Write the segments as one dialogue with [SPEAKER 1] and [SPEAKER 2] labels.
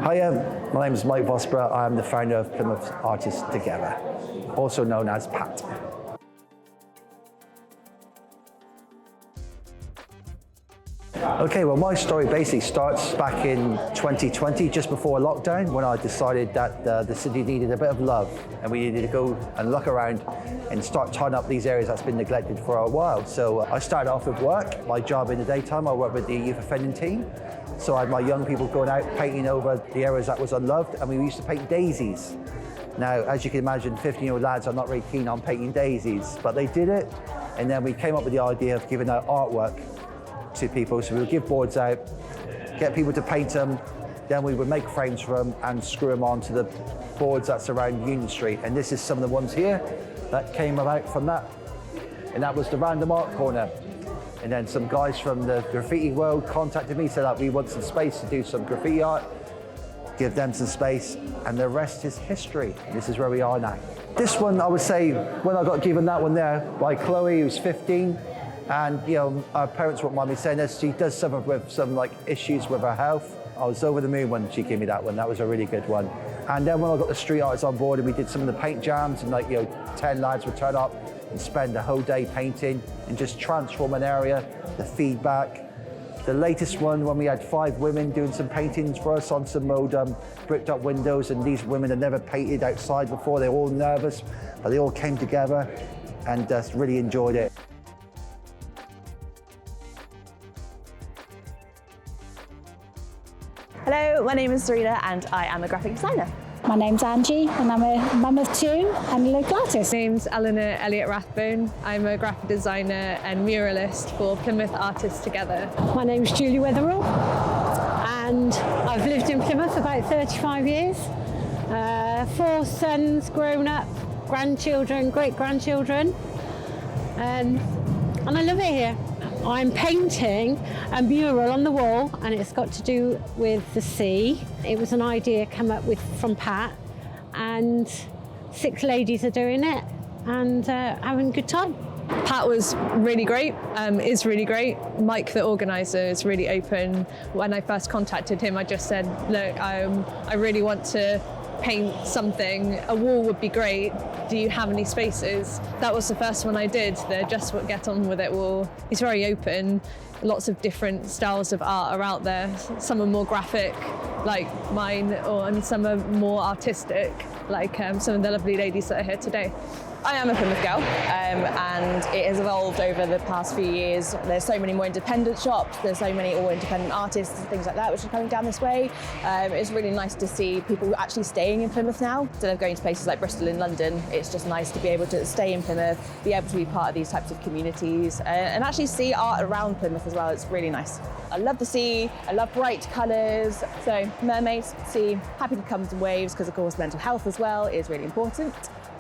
[SPEAKER 1] Hiya, my name is Mike Vosborough. I'm the founder of Plymouth Artists Together, also known as PAT. Okay, well, my story basically starts back in 2020, just before lockdown, when I decided that the city needed a bit of love and we needed to go and look around and start tying up these areas that's been neglected for a while. So I started off with work. My job in the daytime, I work with the youth offending team. So I had my young people going out painting over the areas that was unloved, and we used to paint daisies. Now, as you can imagine, 15-year-old lads are not very keen on painting daisies, but they did it. And then we came up with the idea of giving out artwork to people. So we would give boards out, get people to paint them, then we would make frames for them and screw them onto the boards that surround Union Street. And this is some of the ones here that came about from that. And that was the random art corner. And then some guys from the graffiti world contacted me, said that we want some space to do some graffiti art, give them some space, and the rest is history. This is where we are now. This one, I would say, when I got given that one there by Chloe, who's 15, and you know, our parents won't mind me saying this, she does suffer with some issues with her health. I was over the moon when she gave me that one. That was a really good one. And then when I got the street artists on board and we did some of the paint jams, and 10 lads would turn up and spend the whole day painting and just transform an area, the feedback. The latest one, when we had 5 women doing some paintings for us on some old bricked up windows, and these women had never painted outside before. They were all nervous, but they all came together and just really enjoyed it.
[SPEAKER 2] Hello, my name is Serena and I am a graphic designer.
[SPEAKER 3] My name's Angie and I'm a mum of 2 and a local artist.
[SPEAKER 4] My name's Eleanor Elliott Rathbone. I'm a graphic designer and muralist for Plymouth Artists Together.
[SPEAKER 5] My name's Julie Wetherall and I've lived in Plymouth about 35 years. 4 sons grown up, grandchildren, great-grandchildren, and I love it here. I'm painting a mural on the wall and it's got to do with the sea. It was an idea come up with from Pat, and 6 ladies are doing it and having a good time.
[SPEAKER 4] Pat was really great, is really great. Mike, the organiser, is really open. When I first contacted him, I just said, look, I really want to paint something. A wall would be great. Do you have any spaces? That was the first one I did, the Just Get On With It wall. He's very open. Lots of different styles of art are out there. Some are more graphic, like mine, and some are more artistic, like some of the lovely ladies that are here today.
[SPEAKER 2] I am a Plymouth girl, and it has evolved over the past few years. There's so many more independent shops, there's so many all independent artists and things like that which are coming down this way. It's really nice to see people actually staying in Plymouth now. Instead of going to places like Bristol and London, it's just nice to be able to stay in Plymouth, be able to be part of these types of communities, and actually see art around Plymouth as well. It's really nice. I love the sea, I love bright colours, so mermaids, sea, happy to come to waves, because of course mental health as well is really important.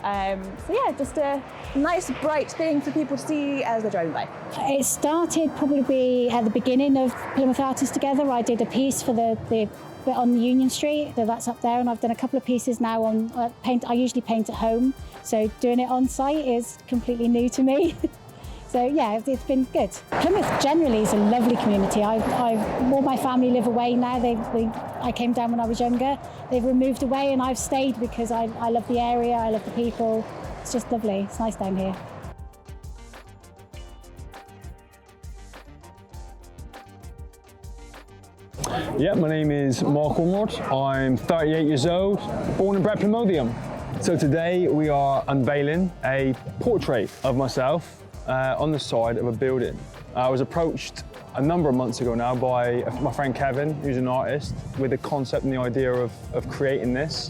[SPEAKER 2] So yeah, just a nice bright thing for people to see as they're driving by.
[SPEAKER 3] It started probably at the beginning of Plymouth Artists Together. I did a piece for the bit on the Union Street, so that's up there, and I've done a couple of pieces now on paint. I usually paint at home, so doing it on site is completely new to me. So yeah, it's been good. Plymouth generally is a lovely community. All my family live away now. I came down when I was younger. They've removed away and I've stayed because I love the area, I love the people. It's just lovely, it's nice down here.
[SPEAKER 6] Yeah, my name is Mark Ormond. I'm 38 years old, born and bred Plymouthian. So today we are unveiling a portrait of myself on the side of a building. I was approached a number of months ago now by my friend Kevin, who's an artist, with the concept and the idea of creating this,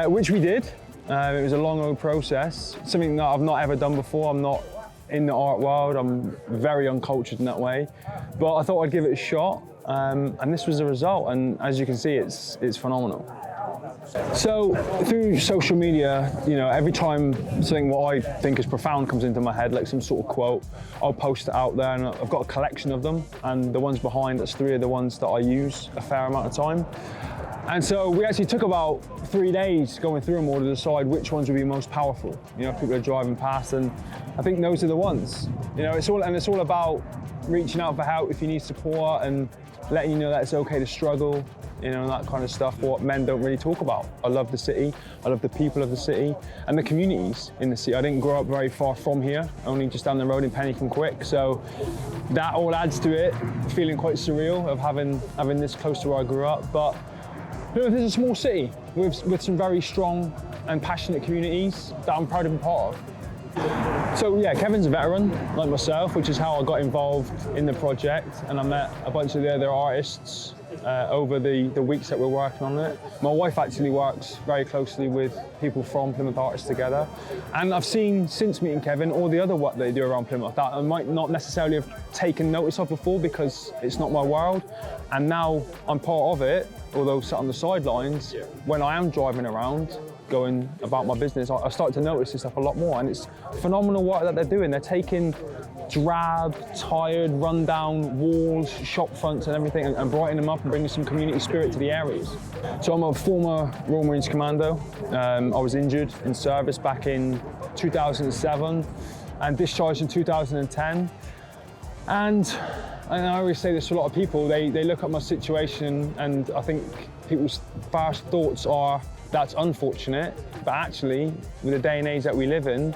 [SPEAKER 6] which we did. It was a long, old process, something that I've not ever done before. I'm not in the art world, I'm very uncultured in that way, but I thought I'd give it a shot, and this was the result, and as you can see, it's phenomenal. So through social media, every time something what I think is profound comes into my head, like some sort of quote, I'll post it out there, and I've got a collection of them, and the ones behind, that's 3 of the ones that I use a fair amount of time. And so we actually took about 3 days going through them all to decide which ones would be most powerful. People are driving past, and I think those are the ones. It's all about reaching out for help if you need support, and letting you know that it's okay to struggle. you know, that kind of stuff, what men don't really talk about. I love the city, I love the people of the city, and the communities in the city. I didn't grow up very far from here, only just down the road in Penican-Quick, so that all adds to it, feeling quite surreal of having this close to where I grew up. But Plymouth is a small city with some very strong and passionate communities that I'm proud to be part of. So yeah, Kevin's a veteran, like myself, which is how I got involved in the project, and I met a bunch of the other artists over the weeks that we're working on it. My wife actually works very closely with people from Plymouth Artists Together, and I've seen, since meeting Kevin, all the other work they do around Plymouth that I might not necessarily have taken notice of before because it's not my world, and now I'm part of it, although sat on the sidelines. When I am driving around, going about my business, I start to notice this stuff a lot more, and it's phenomenal work that they're doing. They're taking drab, tired, run-down walls, shop fronts and everything and brightening them up and bringing some community spirit to the areas. So I'm a former Royal Marines Commando. I was injured in service back in 2007 and discharged in 2010. And I always say this to a lot of people, they look at my situation and I think people's first thoughts are, that's unfortunate, but actually, with the day and age that we live in,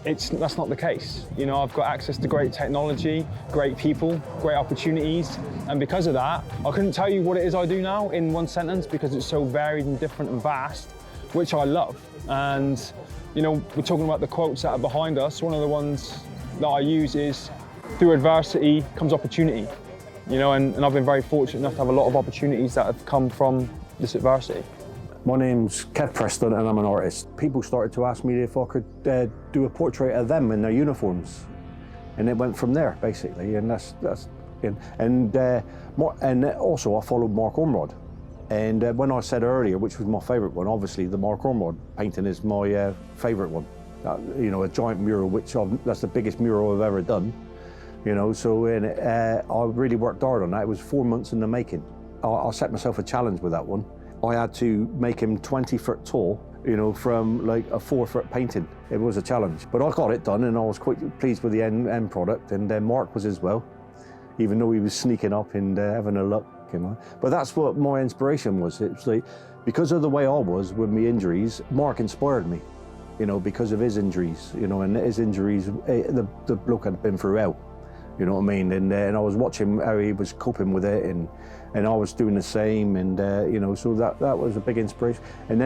[SPEAKER 6] that's not the case. You know, I've got access to great technology, great people, great opportunities, and because of that, I couldn't tell you what it is I do now in one sentence because it's so varied and different and vast, which I love. And, you know, we're talking about the quotes that are behind us. One of the ones that I use is, through adversity comes opportunity. You know, and I've been very fortunate enough to have a lot of opportunities that have come from this adversity.
[SPEAKER 7] My name's Kev Preston and I'm an artist. People started to ask me if I could do a portrait of them in their uniforms, and it went from there basically. And and also I followed Mark Ormrod. And when I said earlier, which was my favourite one, obviously the Mark Ormrod painting is my favourite one. You know, a giant mural, that's the biggest mural I've ever done. You know, so I really worked hard on that. It was 4 months in the making. I set myself a challenge with that one. I had to make him 20 foot tall, you know, from like a 4 foot painting. It was a challenge, but I got it done and I was quite pleased with the end product, and Mark was as well, even though he was sneaking up and having a look, you know. But that's what my inspiration was. It's like, because of the way I was with my injuries, Mark inspired me, you know, because of his injuries, you know, and his injuries, the bloke had been through hell, you know what I mean? And I was watching how he was coping with it, and I was doing the same, and you know, so that was a big inspiration. And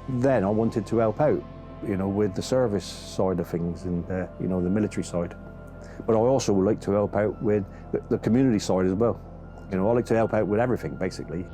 [SPEAKER 7] then I wanted to help out, you know, with the service side of things and you know, the military side. But I also would like to help out with the community side as well. You know, I like to help out with everything basically.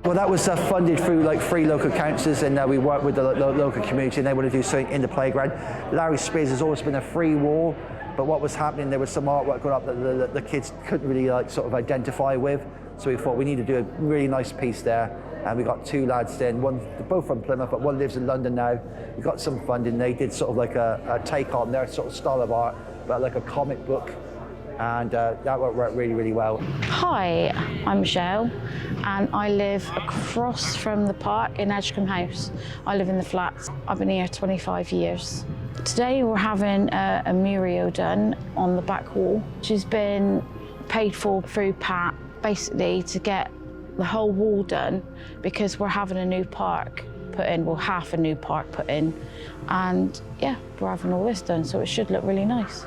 [SPEAKER 1] Well, that was funded through like 3 local councils, and we worked with the local community, and they want to do something in the playground. Larry Spears has always been a free wall, but what was happening, there was some artwork going up that the kids couldn't really like sort of identify with. So we thought we need to do a really nice piece there, and we got 2 lads then, they're both from Plymouth, but one lives in London now. We got some funding. They did sort of like a take on their sort of style of art, but like a comic book. And that worked really, really well.
[SPEAKER 8] Hi, I'm Michelle, and I live across from the park in Edgecombe House. I live in the flats. I've been here 25 years. Today we're having a mural done on the back wall, which has been paid for through Pat, basically to get the whole wall done, because we're having a new park put in, well, half a new park put in, and yeah, we're having all this done, so it should look really nice.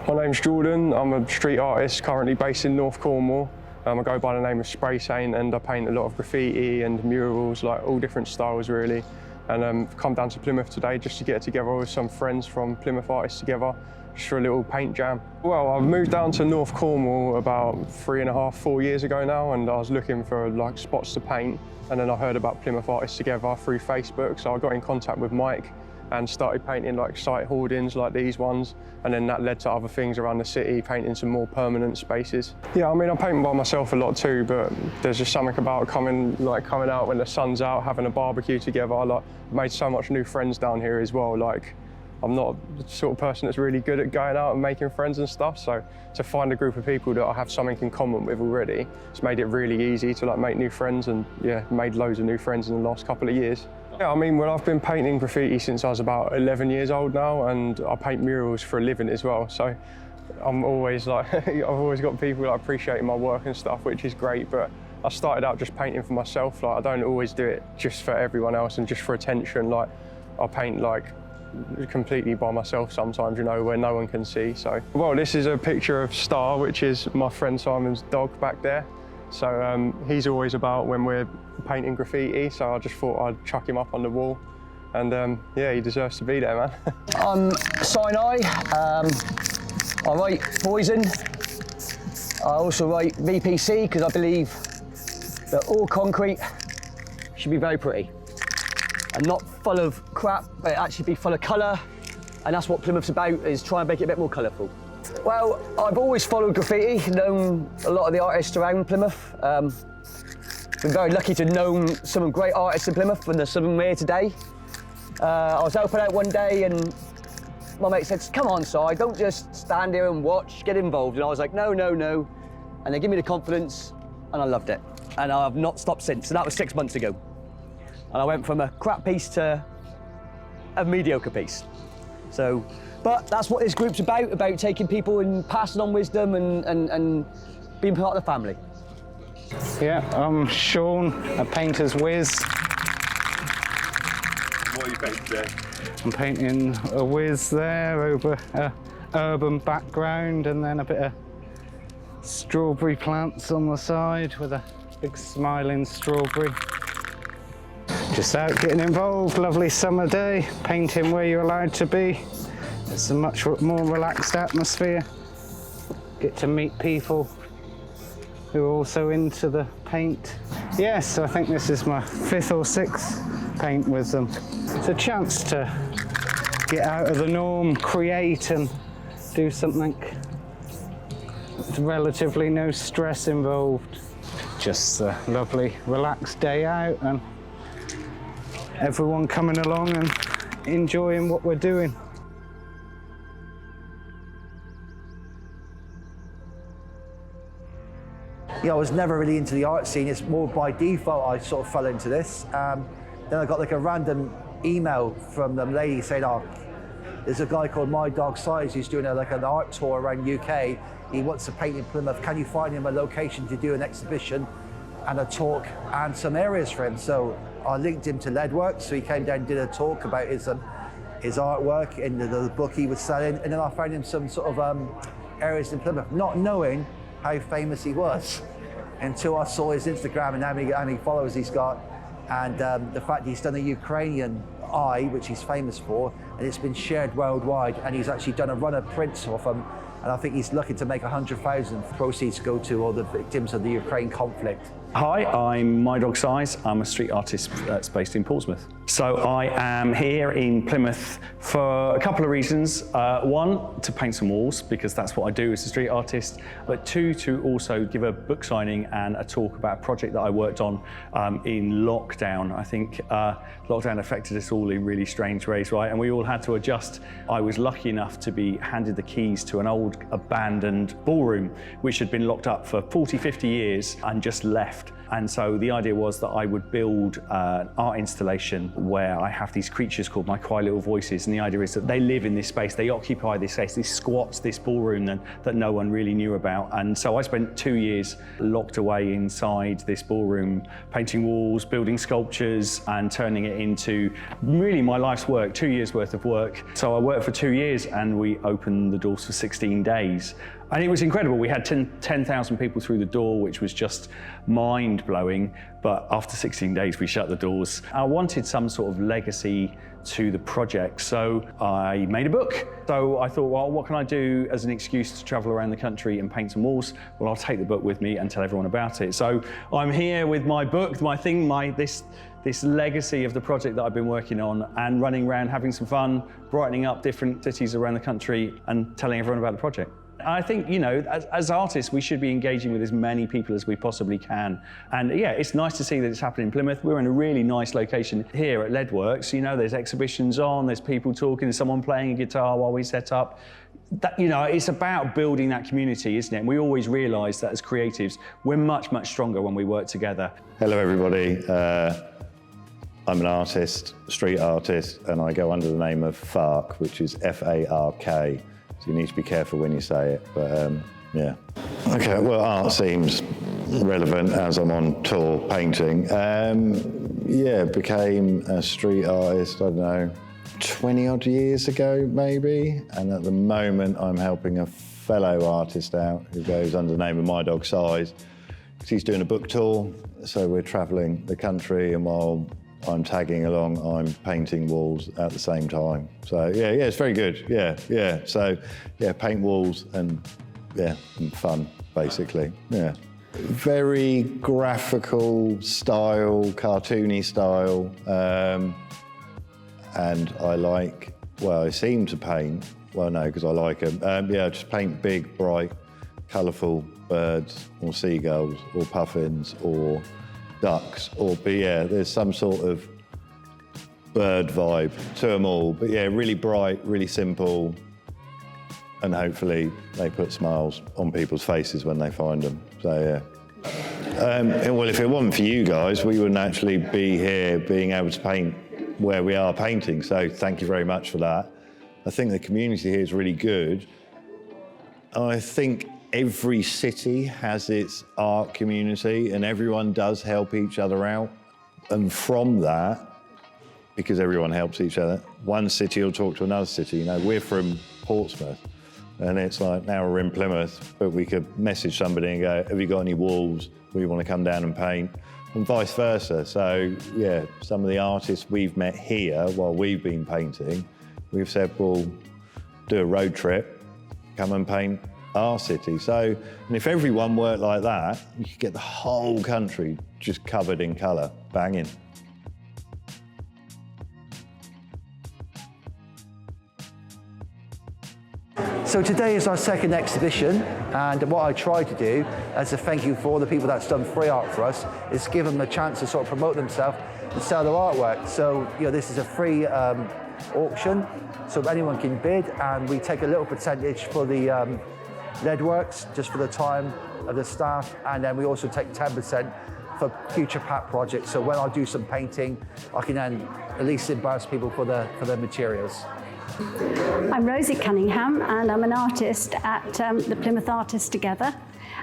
[SPEAKER 9] My name's Jordan. I'm a street artist currently based in North Cornwall. I go by the name of Spray Saint, and I paint a lot of graffiti and murals, like all different styles really. And I've come down to Plymouth today just to get together with some friends from Plymouth Artists Together, just for a little paint jam. Well, I've moved down to North Cornwall about 3.5, 4 years ago now, and I was looking for like spots to paint. And then I heard about Plymouth Artists Together through Facebook, so I got in contact with Mike and started painting like site hoardings like these ones, and then that led to other things around the city, painting some more permanent spaces. Yeah, I mean, I'm painting by myself a lot too, but there's just something about coming out when the sun's out, having a barbecue together. I've made so much new friends down here as well. Like, I'm not the sort of person that's really good at going out and making friends and stuff, so to find a group of people that I have something in common with already, it's made it really easy to like make new friends, and yeah, made loads of new friends in the last couple of years. Yeah, I mean, well, I've been painting graffiti since I was about 11 years old now, and I paint murals for a living as well. So I'm always like, I've always got people like appreciating my work and stuff, which is great. But I started out just painting for myself. Like, I don't always do it just for everyone else and just for attention. Like, I paint like completely by myself sometimes, you know, where no one can see. So, well, this is a picture of Star, which is my friend Simon's dog back there. So he's always about when we're painting graffiti, so I just thought I'd chuck him up on the wall. And yeah, he deserves to be there, man.
[SPEAKER 10] I'm Sinai. I write Poison. I also write VPC because I believe that all concrete should be very pretty and not full of crap, but actually be full of colour. And that's what Plymouth's about, is try and make it a bit more colourful. Well, I've always followed graffiti, known a lot of the artists around Plymouth. Been very lucky to know some great artists in Plymouth, and there's some of them here today. I was helping out one day and my mate said, come on, Si, don't just stand here and watch, get involved. And I was like, no, no, no. And they gave me the confidence and I loved it. And I've not stopped since, and that was 6 months ago. And I went from a crap piece to a mediocre piece. So, but that's what this group's about taking people and passing on wisdom and being part of the family.
[SPEAKER 11] Yeah, I'm Sean, a painter's whiz.
[SPEAKER 6] What are you painting today?
[SPEAKER 11] I'm painting a whiz there over an urban background, and then a bit of strawberry plants on the side with a big smiling strawberry. Just out getting involved, lovely summer day, painting where you're allowed to be. It's a much more relaxed atmosphere. Get to meet people who are also into the paint. Yes, I think this is my 5th or 6th paint with them. It's a chance to get out of the norm, create and do something with relatively no stress involved. Just a lovely relaxed day out and everyone coming along and enjoying what we're doing.
[SPEAKER 1] You know, I was never really into the art scene. It's more by default I sort of fell into this. Then I got like a random email from the lady saying, oh, there's a guy called My Dog Size who's doing like an art tour around UK. He wants to paint in Plymouth. Can you find him a location to do an exhibition and a talk and some areas for him? So I linked him to Leadworks, so he came down and did a talk about his artwork in the book he was selling, and then I found him some sort of areas in Plymouth, not knowing how famous he was until I saw his Instagram and how many followers he's got, and the fact he's done a Ukrainian eye, which he's famous for, and it's been shared worldwide, and he's actually done a run of prints of him, and I think he's looking to make 100,000 proceeds to go to all the victims of the Ukraine conflict.
[SPEAKER 12] Hi, I'm My Dog Size. I'm a street artist that's based in Portsmouth. So I am here in Plymouth for a couple of reasons. One, to paint some walls, because that's what I do as a street artist. But two, to also give a book signing and a talk about a project that I worked on in lockdown. I think lockdown affected us all in really strange ways, right? And we all had to adjust. I was lucky enough to be handed the keys to an old abandoned ballroom, which had been locked up for 40, 50 years and just left. And so the idea was that I would build an art installation where I have these creatures called my quiet little voices, and the idea is that they live in this space, they occupy this space, this squats, this ballroom that no one really knew about. And so I spent 2 years locked away inside this ballroom, painting walls, building sculptures, and turning it into really my life's work, 2 years worth of work. So I worked for 2 years and we opened the doors for 16 days. And it was incredible. We had 10,000 people through the door, which was just mind-blowing. But after 16 days, we shut the doors. I wanted some sort of legacy to the project, so I made a book. So I thought, well, what can I do as an excuse to travel around the country and paint some walls? Well, I'll take the book with me and tell everyone about it. So I'm here with my book, my thing, this legacy of the project that I've been working on, and running around having some fun, brightening up different cities around the country and telling everyone about the project. I think, you know, as artists, we should be engaging with as many people as we possibly can. And yeah, it's nice to see that it's happening in Plymouth. We're in a really nice location here at Leadworks. You know, there's exhibitions on, there's people talking, there's someone playing a guitar while we set up. That, you know, it's about building that community, isn't it? And we always realise that as creatives, we're much, much stronger when we work together.
[SPEAKER 13] Hello, everybody. I'm an artist, street artist, and I go under the name of Fark, which is F-A-R-K. So you need to be careful when you say it, but yeah. Okay, well, art seems relevant as I'm on tour painting. Yeah, became a street artist, I don't know, 20 odd years ago, maybe. And at the moment, I'm helping a fellow artist out who goes under the name of My Dog Size. He's doing a book tour, so we're traveling the country, and while I'm tagging along, I'm painting walls at the same time. So yeah, it's very good. Yeah. So yeah, paint walls and fun, basically. Yeah. Very graphical style, cartoony style, and I seem to paint. Well, no, because I like them. I just paint big, bright, colourful birds or seagulls or puffins or ducks, there's some sort of bird vibe to them all. But yeah, really bright, really simple, and hopefully they put smiles on people's faces when they find them. So yeah. Well, if it wasn't for you guys, we wouldn't actually be here being able to paint where we are painting. So thank you very much for that. I think the community here is really good. I think every city has its art community and everyone does help each other out. And from that, because everyone helps each other, one city will talk to another city. You know, we're from Portsmouth and it's like, now we're in Plymouth, but we could message somebody and go, have you got any walls we want to come down and paint? And vice versa. So yeah, some of the artists we've met here while we've been painting, we've said, well, do a road trip, come and paint our city. So, and if everyone worked like that, you could get the whole country just covered in colour, banging.
[SPEAKER 1] So today is our second exhibition, and what I try to do as a thank you for all the people that's done free art for us is give them a chance to sort of promote themselves and sell their artwork. So, this is a free auction, so anyone can bid, and we take a little percentage for the lead works, just for the time of the staff, and then we also take 10% for future PAT projects. So when I do some painting, I can then at least embarrass people for the materials.
[SPEAKER 14] I'm Rosie Cunningham, and I'm an artist at the Plymouth Artists Together,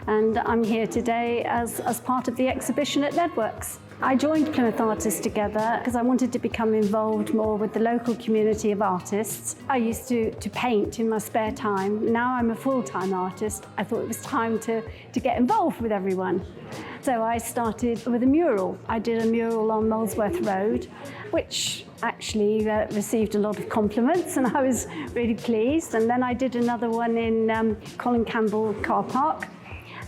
[SPEAKER 14] and I'm here today as part of the exhibition at Leadworks. I joined Plymouth Artists Together because I wanted to become involved more with the local community of artists. I used to paint in my spare time. Now I'm a full-time artist. I thought it was time to get involved with everyone. So I started with a mural. I did a mural on Molesworth Road, which actually received a lot of compliments, and I was really pleased. And then I did another one in Colin Campbell Car Park.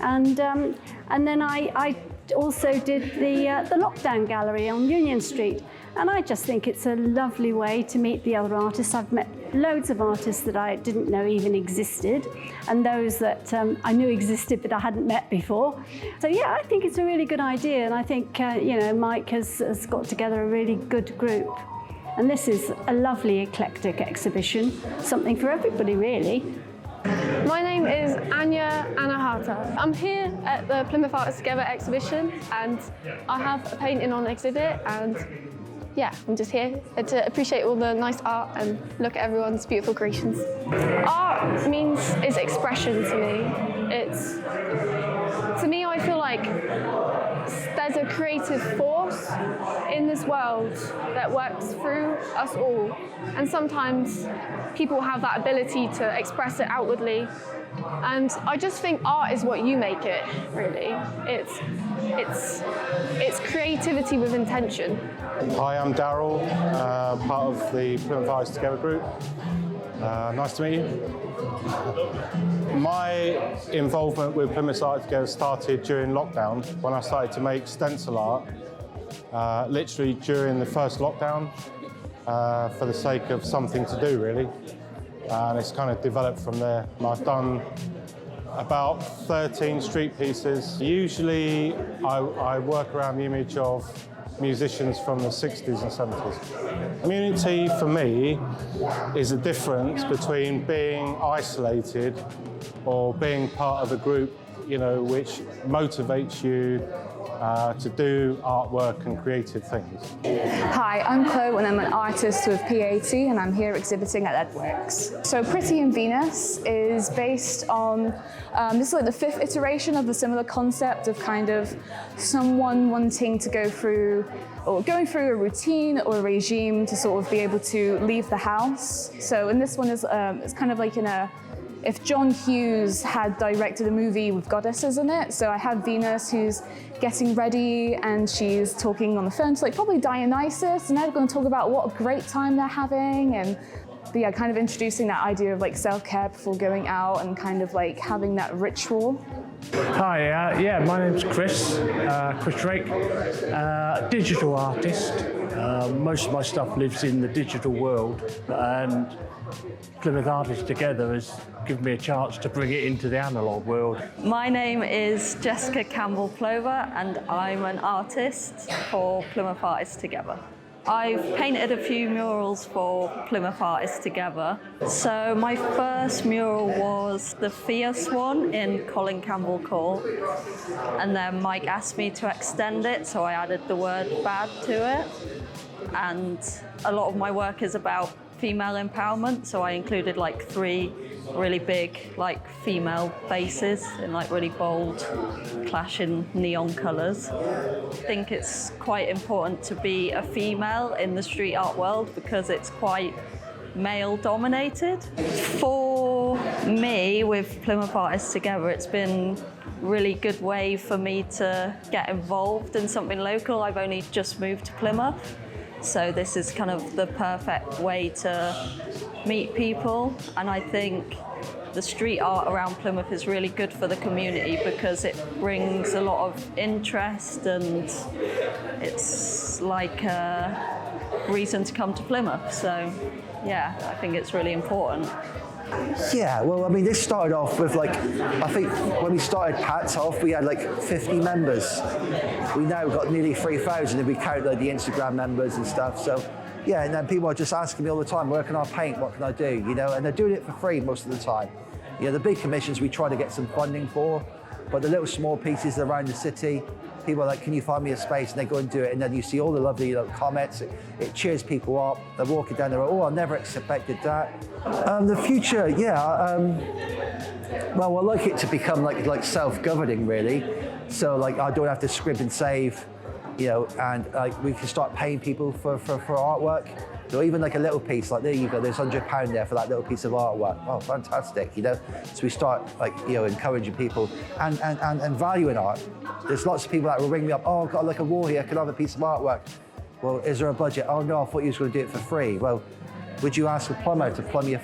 [SPEAKER 14] And then I also did the Lockdown Gallery on Union Street. And I just think it's a lovely way to meet the other artists. I've met loads of artists that I didn't know even existed, and those that I knew existed but I hadn't met before. So yeah, I think it's a really good idea, and I think Mike has got together a really good group. And this is a lovely eclectic exhibition, something for everybody really.
[SPEAKER 15] My name is Anya Anahata. I'm here at the Plymouth Artists Together exhibition, and I have a painting on exhibit, and yeah, I'm just here to appreciate all the nice art and look at everyone's beautiful creations. Art is expression to me. To me, I feel like there's a creative force in this world that works through us all. And sometimes people have that ability to express it outwardly. And I just think art is what you make it, really. It's creativity with intention.
[SPEAKER 16] Hi, I'm Daryl, part of the Plymouth Artists Together group. Nice to meet you. My involvement with Plymouth Artists Together started during lockdown, when I started to make stencil art, literally during the first lockdown, for the sake of something to do, really. And it's kind of developed from there. And I've done about 13 street pieces. Usually I work around the image of musicians from the 60s and 70s. Community for me is the difference between being isolated or being part of a group, which motivates you to do artwork and creative things.
[SPEAKER 17] Hi, I'm Chloe and I'm an artist with PAT and I'm here exhibiting at Edworks. So Pretty in Venus is based on, this is like the 5th iteration of a similar concept of kind of someone wanting to go through or going through a routine or a regime to sort of be able to leave the house. So in this one is it's kind of like if John Hughes had directed a movie with goddesses in it. So I have Venus who's getting ready and she's talking on the phone to like probably Dionysus, and they're going to talk about what a great time they're having, and yeah, kind of introducing that idea of like self-care before going out and kind of like having that ritual.
[SPEAKER 18] Hi, yeah, my name's Chris Drake, digital artist. Most of my stuff lives in the digital world, and Plymouth Artists Together has given me a chance to bring it into the analogue world.
[SPEAKER 19] My name is Jessica Campbell-Plover and I'm an artist for Plymouth Artists Together. I've painted a few murals for Plymouth Artists Together. So my first mural was the Fierce one in Colin Campbell Court, and then Mike asked me to extend it, so I added the word bad to it. And a lot of my work is about female empowerment, so I included like 3 really big like female faces in like really bold clashing neon colours. I think it's quite important to be a female in the street art world because it's quite male dominated. For me, with Plymouth Artists Together, it's been a really good way for me to get involved in something local. I've only just moved to Plymouth, so this is kind of the perfect way to meet people, and I think the street art around Plymouth is really good for the community because it brings a lot of interest and it's like a reason to come to Plymouth. So yeah, I think it's really important.
[SPEAKER 1] Yeah, well, I mean, this started off with like, I think when we started Pat's off, we had like 50 members. We now got nearly 3,000 if we count like the Instagram members and stuff. So yeah, and then people are just asking me all the time, where can I paint? What can I do? You know, and they're doing it for free most of the time. You know, the big commissions we try to get some funding for, but the little small pieces around the city, people are like, can you find me a space? And they go and do it, and then you see all the lovely comments. It cheers people up. They're walking down the road, oh, I never expected that. The future, yeah, well, I'd like it to become like self-governing, really. So like, I don't have to scrib and save, you know, and like we can start paying people for artwork. So even like a little piece, like there you go, there's £100 there for that little piece of artwork. Oh, fantastic, you know? So we start like, you know, encouraging people and valuing art. There's lots of people that will ring me up, oh, I've got like a wall here, can I have a piece of artwork? Well, is there a budget? Oh no, I thought you was gonna do it for free. Well, would you ask a plumber to plumb your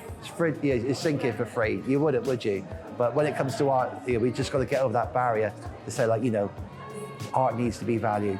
[SPEAKER 1] sink in for free? You wouldn't, would you? But when it comes to art, you know, we just gotta get over that barrier to say like, you know, art needs to be valued.